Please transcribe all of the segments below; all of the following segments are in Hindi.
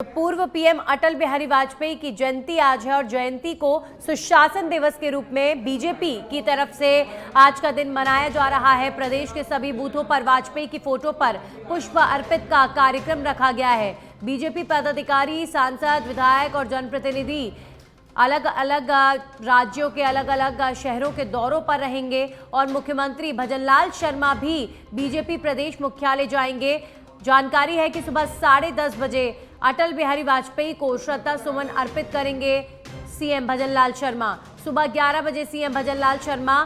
पूर्व पीएम अटल बिहारी वाजपेयी की जयंती आज है और जयंती को सुशासन दिवस के रूप में बीजेपी की तरफ से आज का दिन मनाया जा रहा है। प्रदेश के सभी बूथों पर वाजपेयी की फोटो पर पुष्प अर्पित का कार्यक्रम रखा गया है। बीजेपी पदाधिकारी, सांसद, विधायक और जनप्रतिनिधि अलग अलग राज्यों के अलग अलग शहरों के दौरों पर रहेंगे और मुख्यमंत्री भजनलाल शर्मा भी बीजेपी प्रदेश मुख्यालय जाएंगे। जानकारी है कि सुबह 10:30 बजे अटल बिहारी वाजपेयी को श्रद्धा सुमन अर्पित करेंगे सीएम भजनलाल शर्मा। सुबह 11 बजे CM Bhajanlal Sharma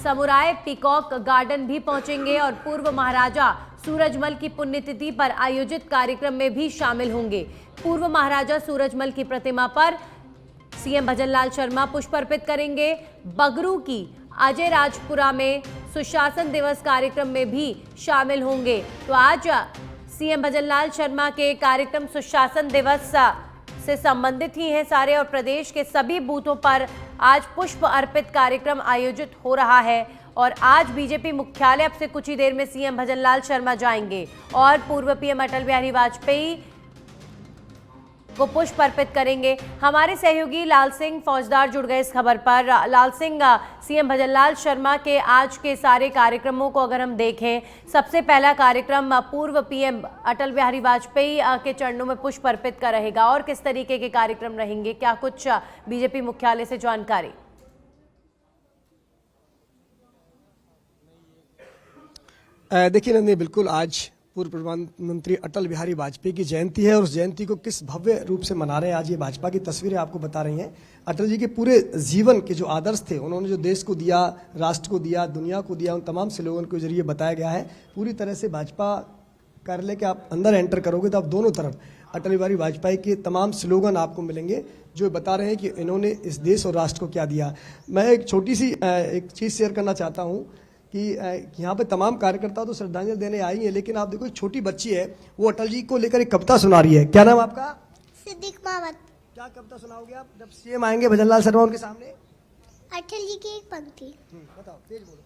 samurai peacock garden भी पहुंचेंगे और पूर्व महाराजा सूरजमल की पुण्यतिथि पर आयोजित कार्यक्रम में भी शामिल होंगे। पूर्व महाराजा सूरजमल की प्रतिमा पर सीएम भजनलाल शर्मा पुष्प अर्पित करेंगे। बगरू की अजय राजपुरा में सुशासन दिवस कार्यक्रम में भी शामिल होंगे। तो आज सीएम भजनलाल शर्मा के कार्यक्रम सुशासन दिवस से संबंधित ही हैं सारे और प्रदेश के सभी बूथों पर आज पुष्प अर्पित कार्यक्रम आयोजित हो रहा है। और आज बीजेपी मुख्यालय अब से कुछ ही देर में सीएम भजनलाल शर्मा जाएंगे और पूर्व पीएम अटल बिहारी वाजपेयी को पुष्प अर्पित करेंगे। हमारे सहयोगी लाल सिंह फौजदार जुड़ गए इस खबर पर। लाल सिंह, सीएम भजनलाल शर्मा के आज के सारे कार्यक्रमों को अगर हम देखें, सबसे पहला कार्यक्रम पूर्व पीएम अटल बिहारी वाजपेयी के चरणों में पुष्प अर्पित का रहेगा और किस तरीके के कार्यक्रम रहेंगे, क्या कुछ बीजेपी मुख्यालय से जानकारी? देखिए नंदी, बिल्कुल आज पूर्व प्रधानमंत्री अटल बिहारी वाजपेयी की जयंती है और उस जयंती को किस भव्य रूप से मना रहे हैं आज ये भाजपा की तस्वीरें आपको बता रही हैं। अटल जी के पूरे जीवन के जो आदर्श थे, उन्होंने जो देश को दिया, राष्ट्र को दिया, दुनिया को दिया, उन तमाम स्लोगन के जरिए बताया गया है। पूरी तरह से भाजपा कार्यालय के आप अंदर एंटर करोगे तो आप दोनों तरफ अटल बिहारी वाजपेयी के तमाम स्लोगन आपको मिलेंगे जो बता रहे हैं कि इन्होंने इस देश और राष्ट्र को क्या दिया। मैं एक छोटी सी एक चीज़ शेयर करना चाहता हूँ कि यहाँ पे तमाम कार्यकर्ता तो श्रद्धांजलि देने आई है, लेकिन आप देखो एक छोटी बच्ची है, वो अटल जी को लेकर एक कविता सुना रही है। क्या नाम आपका? सिद्दीक मोहम्मद। क्या कविता सुनाओगे आप जब सीएम आएंगे भजनलाल शर्मा उनके सामने? अटल जी की एक पंक्ति। बताओ, तेज बोलो।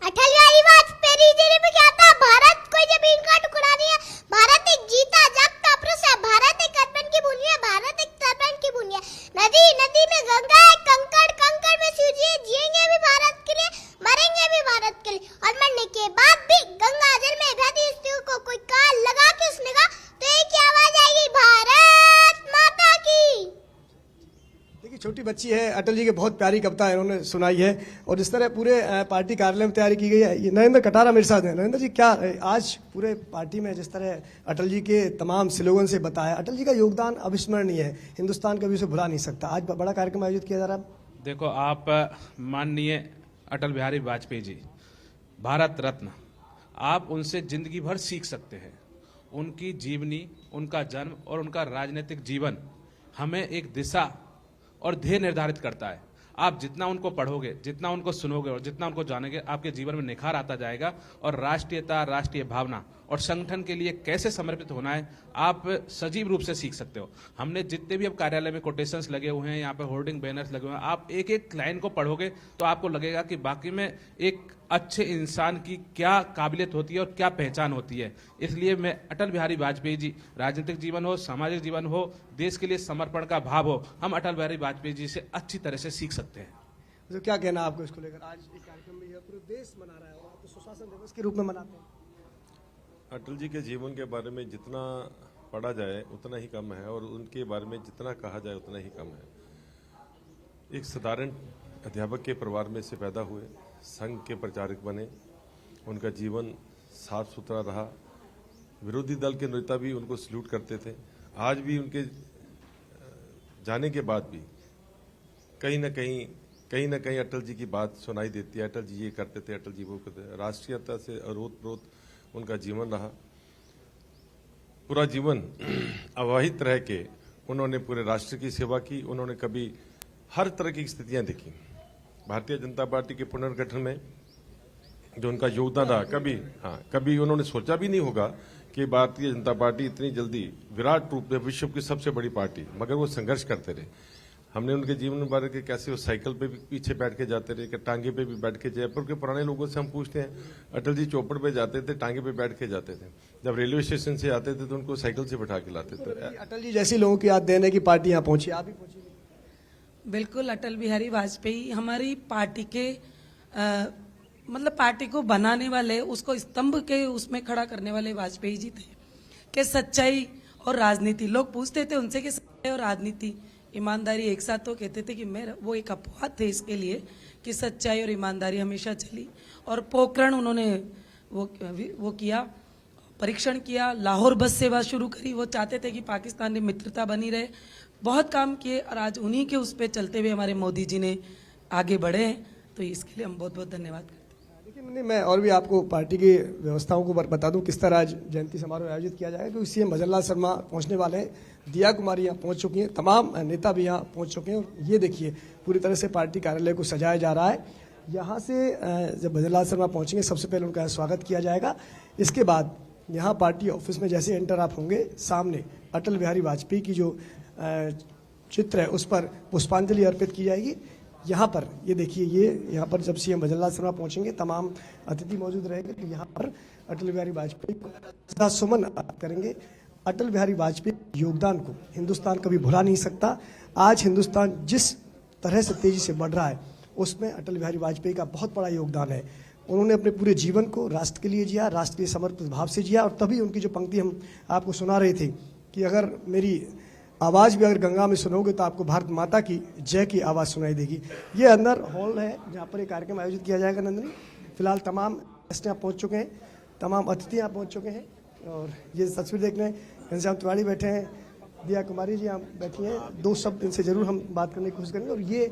अटल बिहारी वाजपेयी जी ने क्या था, भारत कोई जमीन का टुकड़ा नहीं है, भारत एक जीता जागता पुरुष है, भारत एक अर्पण की भूमि है, भारत एक तर्पण की भूमि है, नदी नदी में गंगा है, कंकड़ कंकड़ में सूरज है, जिएंगे भी भारत के लिए, मरेंगे भी भारत के लिए, और मरने के बाद भी गंगा जल में बहती स्त्रियों को कोई काल लगा के उसने कहा तो एक ही आवाज आएगी, भारत माता की। देखिए छोटी बच्ची है, अटल जी की बहुत प्यारी कविता है उन्होंने सुनाई है और इस तरह पूरे पार्टी कार्यालय में तैयारी की गई है। ये नरेंद्र कटारा मेरे साथ हैं। नरेंद्र जी, क्या आज पूरे पार्टी में जिस तरह अटल जी के तमाम स्लोगन से बताया, अटल जी का योगदान अविस्मरणीय है, हिंदुस्तान कभी उसे भुला नहीं सकता। आज बड़ा कार्यक्रम आयोजित किया जा रहा है। देखो, आप माननीय अटल बिहारी वाजपेयी जी भारत रत्न, आप उनसे जिंदगी भर सीख सकते हैं। उनकी जीवनी, उनका जन्म और उनका राजनीतिक जीवन हमें एक दिशा और ध्येय निर्धारित करता है। आप जितना उनको पढ़ोगे, जितना उनको सुनोगे और जितना उनको जानेंगे, आपके जीवन में निखार आता जाएगा और राष्ट्रीयता, राष्ट्रीय भावना और संगठन के लिए कैसे समर्पित होना है आप सजीव रूप से सीख सकते हो। हमने जितने भी अब कार्यालय में कोटेशंस लगे हुए हैं, यहाँ पे होर्डिंग बैनर्स लगे हुए हैं, आप एक एक लाइन को पढ़ोगे तो आपको लगेगा कि बाकी में एक अच्छे इंसान की क्या काबिलियत होती है और क्या पहचान होती है। इसलिए मैं अटल बिहारी वाजपेयी जी, राजनीतिक जीवन हो, सामाजिक जीवन हो, देश के लिए समर्पण का भाव हो, हम अटल बिहारी वाजपेयी जी से अच्छी तरह से सीख सकते हैं। तो क्या कहना आपको इसको लेकर? आज एक कार्यक्रम में पूरे देश मना रहा है और आप तो सुशासन दिवस के रूप में मनाते हैं। अटल जी के जीवन के बारे में जितना पढ़ा जाए उतना ही कम है और उनके बारे में जितना कहा जाए उतना ही कम है। एक साधारण अध्यापक के परिवार में से पैदा हुए, संघ के प्रचारक बने, उनका जीवन साफ सुथरा रहा, विरोधी दल के नेता भी उनको सल्यूट करते थे। आज भी उनके जाने के बाद भी कहीं ना कहीं अटल जी की बात सुनाई देती है। अटल जी ये करते थे, अटल जी वो करते थे। राष्ट्रीयता से ओतप्रोत उनका जीवन रहा। पूरा जीवन अवहित रह के उन्होंने पूरे राष्ट्र की सेवा की। उन्होंने कभी हर तरह की स्थितियां देखी। भारतीय जनता पार्टी के पुनर्गठन में जो उनका योगदान रहा, कभी उन्होंने सोचा भी नहीं होगा कि भारतीय जनता पार्टी इतनी जल्दी विराट रूप में विश्व की सबसे बड़ी पार्टी, मगर वो संघर्ष करते रहे। हमने उनके जीवन में बारे के कैसे वो साइकिल पे भी पीछे बैठ के जाते रहे, टांगे पे भी बैठ के। जयपुर के पुराने लोगों से हम पूछते हैं, अटल जी चौपड़ पे जाते थे, टांगे पे बैठ के जाते थे। जब रेलवे स्टेशन से आते थे तो उनको साइकिल से बैठा के लाते थे। अटल जी जैसे लोगों की याद देने की पार्टी यहाँ पहुंची, आप भी पहुंची। बिल्कुल, अटल बिहारी वाजपेयी हमारी पार्टी के मतलब पार्टी को बनाने वाले, उसको स्तंभ के उसमें खड़ा करने वाले वाजपेयी जी थे कि सच्चाई और राजनीति। लोग पूछते थे उनसे कि सच्चाई और राजनीति, ईमानदारी एक साथ, तो कहते थे कि वो एक अपवाद थे इसके लिए कि सच्चाई और ईमानदारी हमेशा चली। और पोखरण उन्होंने वो किया, परीक्षण किया, लाहौर बस सेवा शुरू करी। वो चाहते थे कि पाकिस्तान में मित्रता बनी रहे, बहुत काम किए और आज उन्हीं के उस पर चलते हुए हमारे मोदी जी ने आगे बढ़े हैं। तो इसके लिए हम बहुत बहुत धन्यवाद करते हैं। देखिए, मैं और भी आपको पार्टी की व्यवस्थाओं को बता दूं किस तरह आज जयंती समारोह आयोजित किया जाएगा, क्योंकि सीएम भजनलाल शर्मा पहुंचने वाले हैं, दिया कुमारी यहाँ पहुंच चुकी हैं, तमाम नेता भी यहाँ पहुंच चुके हैं। और ये देखिए पूरी तरह से पार्टी कार्यालय को सजाया जा रहा है। यहाँ से जब भजनलाल शर्मा पहुंचेंगे सबसे पहले उनका स्वागत किया जाएगा। इसके बाद यहाँ पार्टी ऑफिस में जैसे एंटर आप होंगे, सामने अटल बिहारी वाजपेयी की जो चित्र है उस पर पुष्पांजलि अर्पित की जाएगी। यहाँ पर ये देखिए, ये यहाँ पर जब सीएम भजनलाल शर्मा पहुंचेंगे तमाम अतिथि मौजूद रहेंगे, तो यहाँ पर अटल बिहारी वाजपेयी को श्रद्धासुमन अर्पित करेंगे। अटल बिहारी वाजपेयी के योगदान को हिंदुस्तान कभी भुला नहीं सकता। आज हिंदुस्तान जिस तरह से तेजी से बढ़ रहा है उसमें अटल बिहारी वाजपेयी का बहुत बड़ा योगदान है। उन्होंने अपने पूरे जीवन को राष्ट्र के लिए जिया, राष्ट्र के लिए समर्पित भाव से जिया। और तभी उनकी जो पंक्ति हम आपको सुना रहे थे कि अगर मेरी आवाज़ भी अगर गंगा में सुनोगे तो आपको भारत माता की जय की आवाज़ सुनाई देगी। ये अंदर हॉल है जहाँ पर एक कार्यक्रम आयोजित किया जाएगा। नंदनी, फिलहाल तमाम गेस्ट यहाँ पहुँच चुके हैं, तमाम अतिथि यहाँ पहुँच चुके हैं। और ये तस्वीर देख रहे हैं, घनश्याम तिवारी बैठे हैं, दिया कुमारी जी यहाँ बैठी हैं। दो शब्द इनसे जरूर हम बात करने की कोशिश करेंगे। और ये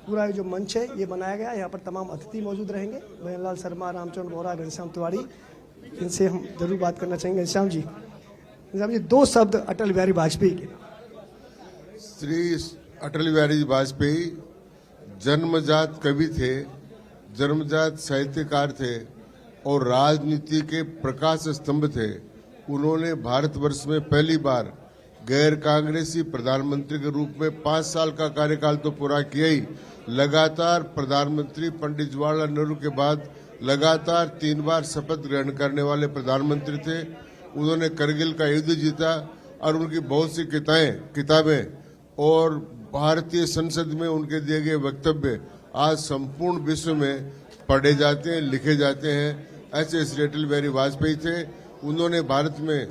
पूरा जो मंच है ये बनाया गया, यहाँ पर तमाम अतिथि मौजूद रहेंगे, भजनलाल शर्मा, रामचंद्र बोहरा, घनश्याम तिवारी, इनसे हम जरूर बात करना चाहेंगे। घनश्याम जी, दो शब्द अटल बिहारी वाजपेयी के। श्री अटल बिहारी वाजपेयी जन्मजात कवि थे, जन्मजात साहित्यकार थे और राजनीति के प्रकाश स्तंभ थे। उन्होंने भारतवर्ष में पहली बार गैर कांग्रेसी प्रधानमंत्री के रूप में 5 साल का कार्यकाल तो पूरा किया ही, लगातार प्रधानमंत्री पंडित जवाहरलाल नेहरू के बाद लगातार 3 बार शपथ ग्रहण करने वाले प्रधानमंत्री थे। उन्होंने करगिल का युद्ध जीता और उनकी बहुत सी किताबें और भारतीय संसद में उनके दिए गए वक्तव्य आज संपूर्ण विश्व में पढ़े जाते हैं, लिखे जाते हैं। ऐसे श्री अटल बिहारी वाजपेयी थे। उन्होंने भारत में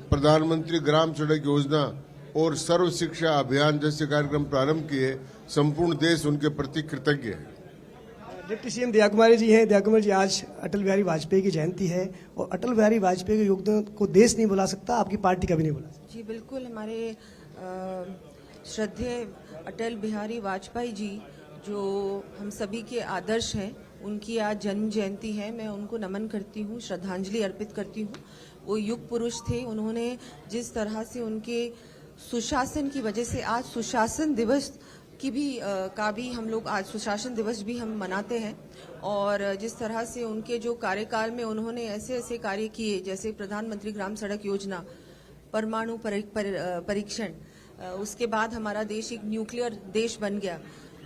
प्रधानमंत्री ग्राम सड़क योजना और सर्व शिक्षा अभियान जैसे कार्यक्रम प्रारंभ किए। संपूर्ण देश उनके प्रति कृतज्ञ है। डिप्टी सीएम दिया कुमारी जी हैं। दिया कुमारी जी, आज अटल बिहारी वाजपेयी की जयंती है और अटल बिहारी वाजपेयी के योगदान को देश नहीं भुला सकता, आपकी पार्टी कभी नहीं भुला सकती। जी बिल्कुल, हमारे श्रद्धेय अटल बिहारी वाजपेयी जी जो हम सभी के आदर्श हैं, उनकी आज जन्म जयंती है। मैं उनको नमन करती हूँ, श्रद्धांजलि अर्पित करती हूँ। वो युग पुरुष थे। उन्होंने जिस तरह से उनके सुशासन की वजह से आज सुशासन दिवस की भी हम लोग आज सुशासन दिवस भी हम मनाते हैं। और जिस तरह से उनके जो कार्यकाल में उन्होंने ऐसे ऐसे कार्य किए, जैसे प्रधानमंत्री ग्राम सड़क योजना, परमाणु परीक्षण, उसके बाद हमारा देश एक न्यूक्लियर देश बन गया।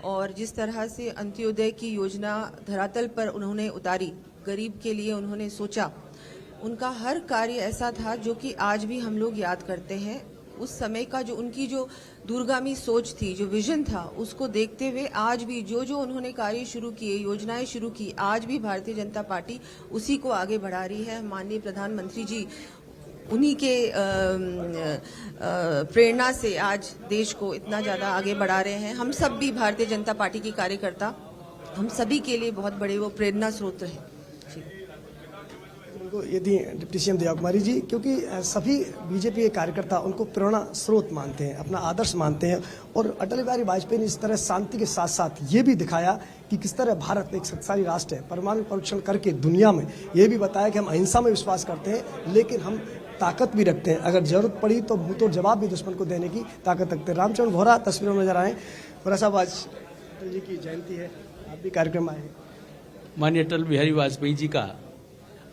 और जिस तरह से अंत्योदय की योजना धरातल पर उन्होंने उतारी, गरीब के लिए उन्होंने सोचा, उनका हर कार्य ऐसा था जो कि आज भी हम लोग याद करते हैं। उस समय का जो उनकी जो दूरगामी सोच थी, जो विजन था, उसको देखते हुए आज भी जो जो उन्होंने कार्य शुरू किए, योजनाएं शुरू की, आज भी भारतीय जनता पार्टी उसी को आगे बढ़ा रही है। माननीय प्रधानमंत्री जी उन्हीं के प्रेरणा से आज देश को इतना ज़्यादा आगे बढ़ा रहे हैं। हम सब भी भारतीय जनता पार्टी के कार्यकर्ता, हम सभी के लिए बहुत बड़े वो प्रेरणा स्रोत हैं। यदि डिप्टी सीएम दिया कुमारी जी, क्योंकि सभी बीजेपी के कार्यकर्ता उनको प्रेरणा स्रोत मानते हैं, अपना आदर्श मानते हैं। और अटल बिहारी वाजपेयी ने इस तरह शांति के साथ साथ ये भी दिखाया कि किस तरह भारत एक शक्तिशाली राष्ट्र है। परमाणु परीक्षण करके दुनिया में ये भी बताया कि हम अहिंसा में विश्वास करते हैं, लेकिन हम ताकत भी रखते हैं, अगर जरूरत पड़ी तो मुंहतोड़ जवाब भी दुश्मन को देने की ताकत रखते हैं। रामचंद्र बोहरा तस्वीरों में नजर आए। बोहरा साहब, आज अटल जी की जयंती है, आप भी कार्यक्रम आए हैं। माननीय अटल बिहारी वाजपेयी जी का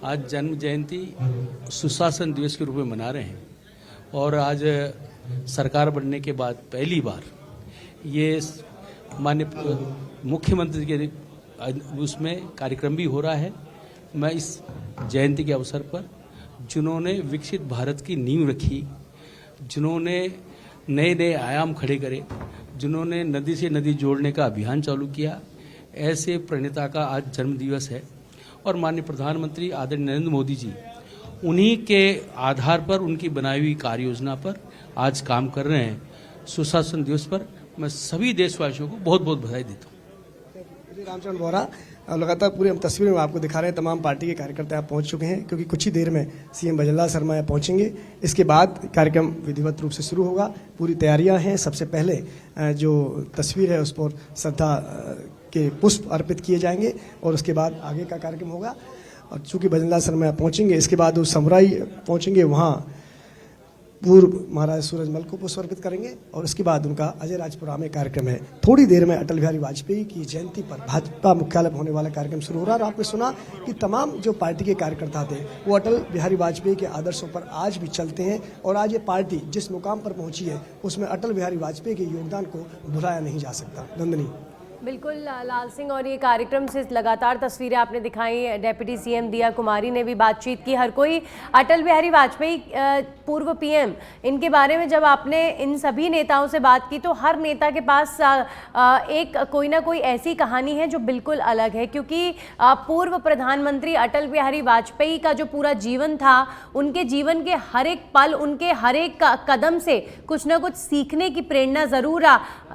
आज जन्म जयंती सुशासन दिवस के रूप में मना रहे हैं। और आज सरकार बनने के बाद पहली बार ये माननीय मुख्यमंत्री के उसमें कार्यक्रम भी हो रहा है। मैं इस जयंती के अवसर पर जिन्होंने विकसित भारत की नींव रखी, जिन्होंने नए नए आयाम खड़े करे, जिन्होंने नदी से नदी जोड़ने का अभियान चालू किया, ऐसे प्रणेता का आज जन्म दिवस है। और माननीय प्रधानमंत्री आदरणीय नरेंद्र मोदी जी उन्हीं के आधार पर, उनकी बनाई हुई कार्य योजना पर आज काम कर रहे हैं। सुशासन दिवस पर मैं सभी देशवासियों को बहुत बहुत बधाई देता हूँ। रामचंद्र बोरा, लगातार पूरी हम तस्वीर में आपको दिखा रहे हैं, तमाम पार्टी के कार्यकर्ता यहाँ पहुंच चुके हैं, क्योंकि कुछ ही देर में सीएम भजनलाल शर्मा यहाँ पहुंचेंगे। इसके बाद कार्यक्रम विधिवत रूप से शुरू होगा। पूरी तैयारियां हैं। सबसे पहले जो तस्वीर है उस पर श्रद्धा के पुष्प अर्पित किए जाएंगे और उसके बाद आगे का कार्यक्रम होगा। और चूंकि भजनलाल शर्मा यहाँ पहुंचेंगे, इसके बाद वो समराई पहुंचेंगे, वहाँ पूर्व महाराज सूरजमल को पुष्प अर्पित करेंगे और उसके बाद उनका अजय राजपुरा में कार्यक्रम है। थोड़ी देर में अटल बिहारी वाजपेयी की जयंती पर भाजपा मुख्यालय में होने वाला कार्यक्रम शुरू हो रहा है। और आपने सुना कि तमाम जो पार्टी के कार्यकर्ता थे वो अटल बिहारी वाजपेयी के आदर्शों पर आज भी चलते हैं और आज ये पार्टी जिस मुकाम पर पहुंची है उसमें अटल बिहारी वाजपेयी के योगदान को भुलाया नहीं जा सकता। नंदनी। बिल्कुल लाल सिंह, और ये कार्यक्रम से लगातार तस्वीरें आपने दिखाई। डेप्यूटी सीएम दिया कुमारी ने भी बातचीत की। हर कोई अटल बिहारी वाजपेयी पूर्व पीएम, इनके बारे में जब आपने इन सभी नेताओं से बात की तो हर नेता के पास एक कोई ना कोई ऐसी कहानी है जो बिल्कुल अलग है, क्योंकि पूर्व प्रधानमंत्री अटल बिहारी वाजपेयी का जो पूरा जीवन था, उनके जीवन के हर एक पल, उनके हर एक कदम से कुछ ना कुछ सीखने की प्रेरणा ज़रूर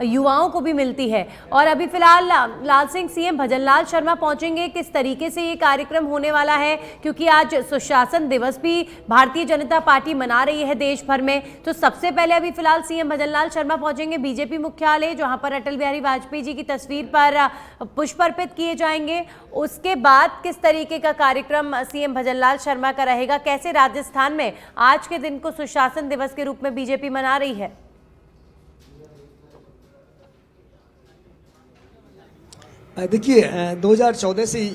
युवाओं को भी मिलती है। और अभी फिलहाल लाल सिंह सीएम भजनलाल शर्मा पहुंचेंगे। किस तरीके से ये कार्यक्रम होने वाला है, क्योंकि आज सुशासन दिवस भी भारतीय जनता पार्टी मना रही है देश भर में, तो सबसे पहले अभी फिलहाल सीएम भजनलाल शर्मा पहुंचेंगे बीजेपी मुख्यालय, जहां पर अटल बिहारी वाजपेयी जी की तस्वीर पर पुष्प अर्पित किए जाएंगे। उसके बाद किस तरीके का कार्यक्रम सीएम भजनलाल शर्मा का रहेगा, कैसे राजस्थान में आज के दिन को सुशासन दिवस के रूप में बीजेपी मना रही है। देखिए 2014 से ही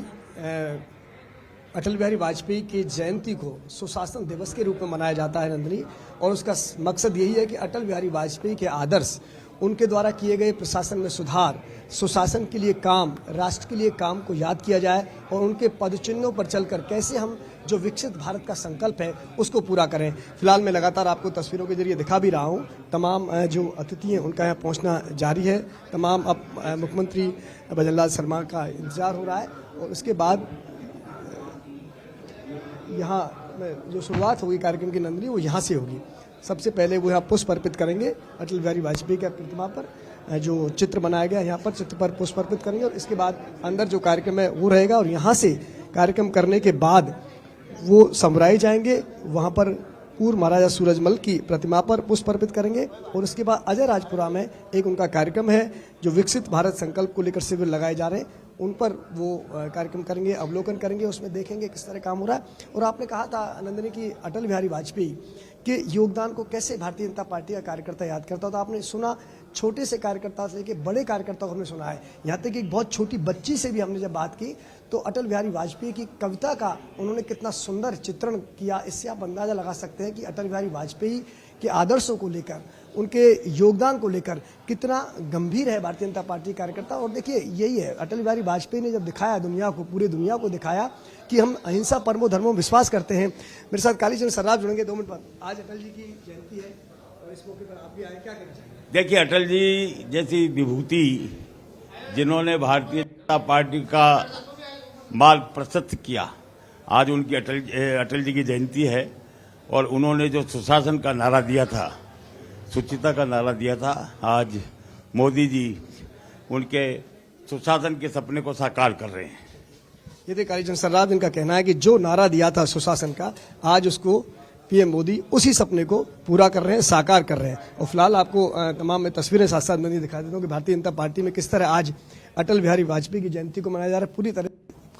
अटल बिहारी वाजपेयी की जयंती को सुशासन दिवस के रूप में मनाया जाता है नंदनी, और उसका मकसद यही है कि अटल बिहारी वाजपेयी के आदर्श, उनके द्वारा किए गए प्रशासन में सुधार, सुशासन के लिए काम, राष्ट्र के लिए काम को याद किया जाए और उनके पदचिन्हों पर चलकर कैसे हम जो विकसित भारत का संकल्प है उसको पूरा करें। फिलहाल मैं लगातार आपको तस्वीरों के जरिए दिखा भी रहा हूँ। तमाम जो अतिथि हैं उनका यहाँ पहुँचना जारी है। तमाम अब मुख्यमंत्री भजनलाल शर्मा का इंतजार हो रहा है और उसके बाद यहाँ जो शुरुआत होगी कार्यक्रम की नंदनी, वो यहाँ से होगी। सबसे पहले वो यहाँ पुष्प अर्पित करेंगे अटल बिहारी वाजपेयी की प्रतिमा पर, जो चित्र बनाया गया यहाँ पर, चित्र पर पुष्प अर्पित करेंगे और इसके बाद अंदर जो कार्यक्रम है वो रहेगा। और यहाँ से कार्यक्रम करने के बाद वो समराई जाएंगे, वहाँ पर पूर्व महाराजा सूरजमल की प्रतिमा पर पुष्प अर्पित करेंगे और उसके बाद अजय राजपुरा में एक उनका कार्यक्रम है जो विकसित भारत संकल्प को लेकर शिविर लगाए जा रहे हैं, उन पर वो कार्यक्रम करेंगे, अवलोकन करेंगे, उसमें देखेंगे किस तरह काम हो रहा है। और आपने कहा था नंदिनी कि अटल बिहारी वाजपेयी के योगदान को कैसे भारतीय जनता पार्टी का कार्यकर्ता याद करता हो, तो आपने सुना छोटे से कार्यकर्ता से लेकर बड़े कार्यकर्ता को हमने सुना है, यहाँ तक कि एक बहुत छोटी बच्ची से भी हमने जब बात की तो अटल बिहारी वाजपेयी की कविता का उन्होंने कितना सुंदर चित्रण किया। इससे आप अंदाजा लगा सकते हैं कि अटल बिहारी वाजपेयी के आदर्शों को लेकर, उनके योगदान को लेकर कितना गंभीर है भारतीय जनता पार्टी कार्यकर्ता। और देखिए यही है, अटल बिहारी वाजपेयी ने जब दिखाया दुनिया को, पूरी दुनिया को दिखाया कि हम अहिंसा परमो धर्मो विश्वास करते हैं। मेरे साथ कालीचरण सर्राफ जुड़ेंगे 2 मिनट बाद। आज अटल जी की जयंती है और इस मौके पर आप भी आए, क्या कहना चाहिए? देखिए, अटल जी जैसी विभूति जिन्होंने भारतीय जनता पार्टी का मार्ग प्रशस्त किया, आज उनकी अटल जी की जयंती है और उन्होंने जो सुशासन का नारा दिया था, सुचिता का नारा दिया था, आज मोदी जी उनके सुशासन के सपने को साकार कर रहे हैं। ये थे कालीचरण सर्राफ, इनका कहना है कि जो नारा दिया था सुशासन का, आज उसको पीएम मोदी उसी सपने को पूरा कर रहे हैं, साकार कर रहे हैं। और फिलहाल आपको तमाम मैं तस्वीरें साथ साथ मैं दिखा देता हूँ कि भारतीय जनता पार्टी में किस तरह आज अटल बिहारी वाजपेयी की जयंती को मनाया जा रहा है। पूरी तरह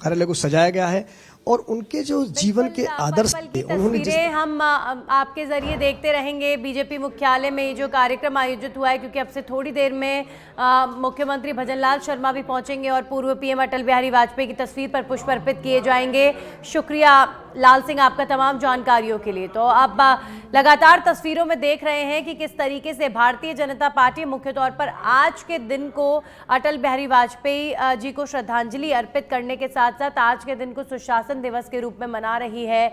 कार्यालय को सजाया गया है और उनके जो जीवन के आदर्श पल थे की उन्होंने तस्वीरें हम आपके जरिए देखते रहेंगे। बीजेपी मुख्यालय में ये जो कार्यक्रम आयोजित हुआ है, क्योंकि अब से थोड़ी देर में मुख्यमंत्री भजनलाल शर्मा भी पहुंचेंगे और पूर्व पीएम अटल बिहारी वाजपेयी की तस्वीर पर पुष्प अर्पित किए जाएंगे। शुक्रिया लाल सिंह आपका तमाम जानकारियों के लिए। तो अब लगातार तस्वीरों में देख रहे हैं कि किस तरीके से भारतीय जनता पार्टी मुख्य तौर पर आज के दिन को अटल बिहारी वाजपेयी जी को श्रद्धांजलि अर्पित करने के साथ साथ आज के दिन को सुशासन दिवस के रूप में मना रही है।